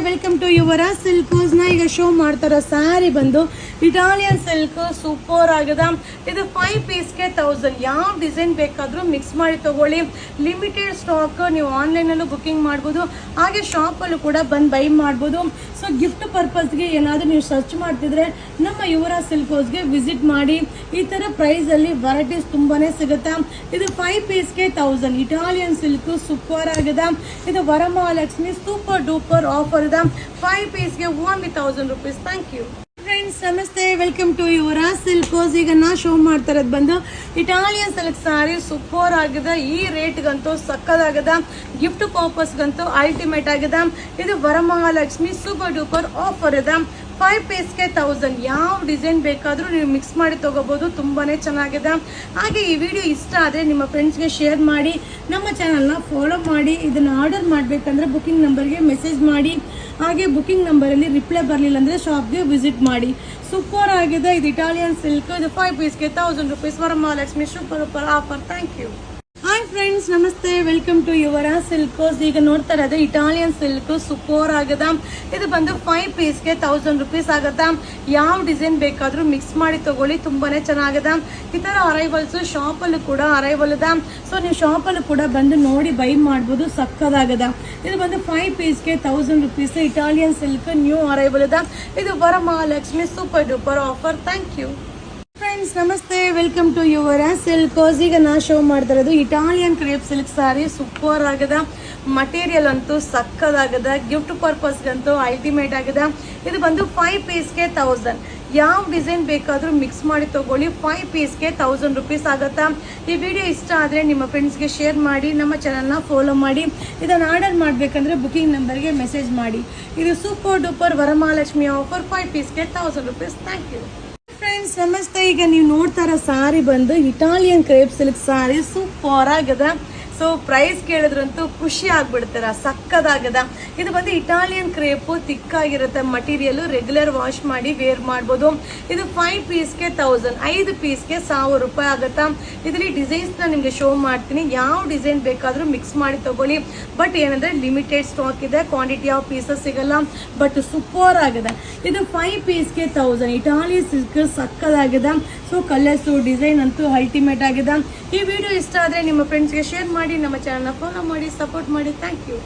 Welcome to Yuvraj silks. ನಾ ಈಗ show ಮಾಡ್ತಾರೋ ಸ್ಯಾರಿ ಬಂದು ಇಟಾಲಿಯನ್ ಸಿಲ್ಕ್ ಸೂಪರ್ ಆಗದ. ಇದು 5 ಪೀಸ್ಗೆ 1000. ಯಾವ ಡಿಸೈನ್ ಬೇಕಾದರೂ ಮಿಕ್ಸ್ ಮಾಡಿ ತಗೊಳ್ಳಿ. Limited stock. ನೀವು ಆನ್ಲೈನಲ್ಲೂ ಬುಕಿಂಗ್ ಮಾಡ್ಬೋದು, ಹಾಗೆ ಶಾಪಲ್ಲೂ ಕೂಡ ಬಂದು ಬೈ ಮಾಡ್ಬೋದು. ಸೊ ಗಿಫ್ಟ್ ಪರ್ಪಸ್ಗೆ ಏನಾದರೂ ನೀವು ಸರ್ಚ್ ಮಾಡ್ತಿದ್ರೆ ನಮ್ಮ ಯುವರಾಜ್ ಸಿಲ್ಕ್ಸ್ಗೆ ವಿಸಿಟ್ ಮಾಡಿ. ಈ ಥರ ಪ್ರೈಸಲ್ಲಿ ವೆರೈಟೀಸ್ ತುಂಬಾ ಸಿಗುತ್ತೆ. ಇದು 5 ಪೀಸ್ಗೆ 1000 ಇಟಾಲಿಯನ್ ಸಿಲ್ಕ್ ಸೂಪರ್ ಆಗದ. ಇದು ವರಮಹಾಲಕ್ಷ್ಮಿ ಸೂಪರ್ ಡೂಪರ್ ಆಫರ್ ಇದೆ. 5 ಪೀಸ್ಗೆ only 1000 rupees. Thank you friends. ನಮಸ್ತೆ, ವೆಲ್ಕಮ್ ಟು ಯುವರಾಜ್ ಸಿಲ್ಕ್ಸ್. ಈಗ ನಾ ಶೋ ಮಾಡ್ತಾ ಇರೋದು ಬಂದು ಇಟಾಲಿಯನ್ ಸಿಲ್ಕ್ ಸ್ಯಾರಿ ಸೂಪರ್ ಆಗಿದೆ. ಈ ರೇಟ್ಗಂತೂ ಸಕ್ಕದಾಗದ. ಗಿಫ್ಟ್ ಪರ್ಪಸ್ಗಂತೂ ಅಲ್ಟಿಮೇಟ್ ಆಗಿದೆ. ಇದು ವರಮಹಾಲಕ್ಷ್ಮಿ ಸೂಪರ್ ಡೂಪರ್ ಆಫರ್ ಇದೆ. 5 ಪೀಸ್ಗೆ 1000. ಯಾವ ಡಿಸೈನ್ ಬೇಕಾದರೂ ನೀವು ಮಿಕ್ಸ್ ಮಾಡಿ ತೊಗೋಬೋದು. ತುಂಬಾ ಚೆನ್ನಾಗಿದೆ. ಹಾಗೆ ಈ ವಿಡಿಯೋ ಇಷ್ಟ ಆದರೆ ನಿಮ್ಮ ಫ್ರೆಂಡ್ಸ್ಗೆ ಶೇರ್ ಮಾಡಿ, ನಮ್ಮ ಚಾನಲ್ನ ಫಾಲೋ ಮಾಡಿ. ಇದನ್ನು ಆರ್ಡರ್ ಮಾಡಬೇಕಂದ್ರೆ ಬುಕಿಂಗ್ ನಂಬರ್ಗೆ ಮೆಸೇಜ್ ಮಾಡಿ. ಹಾಗೆ ಬುಕಿಂಗ್ ನಂಬರಲ್ಲಿ ರಿಪ್ಲೈ ಬರಲಿಲ್ಲ ಅಂದರೆ ಶಾಪ್ಗೆ ವಿಸಿಟ್ ಮಾಡಿ. ಸೂಪರ್ ಆಗಿದೆ. ಇದು ಇಟಾಲಿಯನ್ ಸಿಲ್ಕ್. ಇದು 5 ಪೀಸ್ಗೆ 1000 rupees. Varamahalakshmi super duper offer. Thank you. Hi friends, ನಮಸ್ತೆ, ವೆಲ್ಕಮ್ ಟು ಯುವರಾಜ್ ಸಿಲ್ಕ್ಸ್. ಈಗ ನೋಡ್ತಾ ಇರೋದು ಇಟಾಲಿಯನ್ ಸಿಲ್ಕ್ ಸೂಪರ್ ಆಗದ. ಇದು ಬಂದು 5 ಪೀಸ್ಗೆ 1000 rupees ಆಗುತ್ತಾ. ಯಾವ ಡಿಸೈನ್ ಬೇಕಾದರೂ ಮಿಕ್ಸ್ ಮಾಡಿ ತಗೊಳ್ಳಿ. ತುಂಬಾನೇ ಚೆನ್ನಾಗಿದೆ. ಈ ಥರ ಅರೈವಲ್ಸ್ ಶಾಪಲ್ಲೂ ಕೂಡ ಅರೈವಲ್ ಇದೆ. ಸೊ ನೀವು ಶಾಪಲ್ಲೂ ಕೂಡ ಬಂದು ನೋಡಿ ಬೈ ಮಾಡ್ಬೋದು. ಸಕ್ಕದಾಗದ. ಇದು ಬಂದು 5 ಪೀಸ್ಗೆ 1000 rupees Italian silk new arrival ಇದೆ. ಇದು Varamahalakshmi super duper offer. Thank you friends. ನಮಸ್ತೆ, ವೆಲ್ಕಮ್ ಟು ಯುವರಾಜ್ ಸಿಲ್ಕ್ಸ್. ಈಗ ನಾ ಶೋ ಮಾಡ್ತಾ ಇರೋದು Italian crepe silk sari super ಆಗದ. ಮಟೀರಿಯಲ್ ಅಂತೂ ಸಕ್ಕದಾಗದ. ಗಿಫ್ಟ್ ಪರ್ಪಸ್ಗಂತೂ ಅಲ್ಟಿಮೇಟ್ ಆಗಿದೆ. ಇದು ಬಂದು 5 ಪೀಸ್ಗೆ 1000. ಯಾವ ಡಿಸೈನ್ ಬೇಕಾದರೂ ಮಿಕ್ಸ್ ಮಾಡಿ ತಗೊಳ್ಳಿ. 5 ಪೀಸ್ಗೆ 1000 rupees ಆಗುತ್ತಾ. ಈ ವಿಡಿಯೋ ಇಷ್ಟ ಆದರೆ ನಿಮ್ಮ ಫ್ರೆಂಡ್ಸ್ಗೆ ಶೇರ್ ಮಾಡಿ, ನಮ್ಮ ಚಾನಲ್ನ ಫಾಲೋ ಮಾಡಿ. ಇದನ್ನು ಆರ್ಡರ್ ಮಾಡಬೇಕಂದ್ರೆ ಬುಕಿಂಗ್ ನಂಬರ್ಗೆ ಮೆಸೇಜ್ ಮಾಡಿ. ಇದು ಸೂಪರ್ ಡೂಪರ್ ವರಮಹಾಲಕ್ಷ್ಮಿ ಆಫರ್. 5 ಪೀಸ್ಗೆ 1000 rupees. Thank you friends. ನಮಸ್ತೆ, ಈಗ ನೀವು ನೋಡ್ತಾ ಇರೋ ಸ್ಯಾರಿ ಬಂದು Italian crepe silk sari super ಆಗದ. ಸೊ ಪ್ರೈಸ್ ಕೇಳಿದ್ರಂತೂ ಖುಷಿ ಆಗ್ಬಿಡ್ತಾರ. ಸಕ್ಕದಾಗದ. ಇದು ಬಂದು ಇಟಾಲಿಯನ್ ಕ್ರೇಪು ತಿಕ್ಕಾಗಿರುತ್ತೆ. ಮಟೀರಿಯಲ್ ರೆಗ್ಯುಲರ್ ವಾಶ್ ಮಾಡಿ ವೇರ್ ಮಾಡ್ಬೋದು. ಇದು 5 ಪೀಸ್ಗೆ 1000. 5 ಪೀಸ್ಗೆ 1000 ರೂಪಾಯಿ ಆಗುತ್ತಾ. ಇದರಲ್ಲಿ ಡಿಸೈನ್ಸ್ನ ನಿಮಗೆ ಶೋ ಮಾಡ್ತೀನಿ. ಯಾವ ಡಿಸೈನ್ ಬೇಕಾದರೂ ಮಿಕ್ಸ್ ಮಾಡಿ ತಗೊಳ್ಳಿ. ಬಟ್ ಏನಂದರೆ ಲಿಮಿಟೆಡ್ ಸ್ಟಾಕ್ ಇದೆ. ಕ್ವಾಂಟಿಟಿ ಆಫ್ ಪೀಸಸ್ ಸಿಗಲ್ಲ. ಬಟ್ ಸೂಪರ್ ಆಗಿದೆ. ಇದು 5 ಪೀಸ್ಗೆ 1000 ಇಟಾಲಿಯನ್ ಸಿಲ್ಕ್ ಸಕ್ಕದಾಗಿದೆ. ಸೊ ಕಲರ್ಸು ಡಿಸೈನ್ ಅಂತೂ ಅಲ್ಟಿಮೇಟ್ ಆಗಿದೆ. ಈ ವಿಡಿಯೋ ಇಷ್ಟ ಆದರೆ ನಿಮ್ಮ ಫ್ರೆಂಡ್ಸ್ಗೆ ಶೇರ್ ಮಾಡಿ, ನಮ್ಮ ಚಾನಲ್ನ ಫಾಲೋ ಮಾಡಿ, ಸಪೋರ್ಟ್ ಮಾಡಿ. Thank you.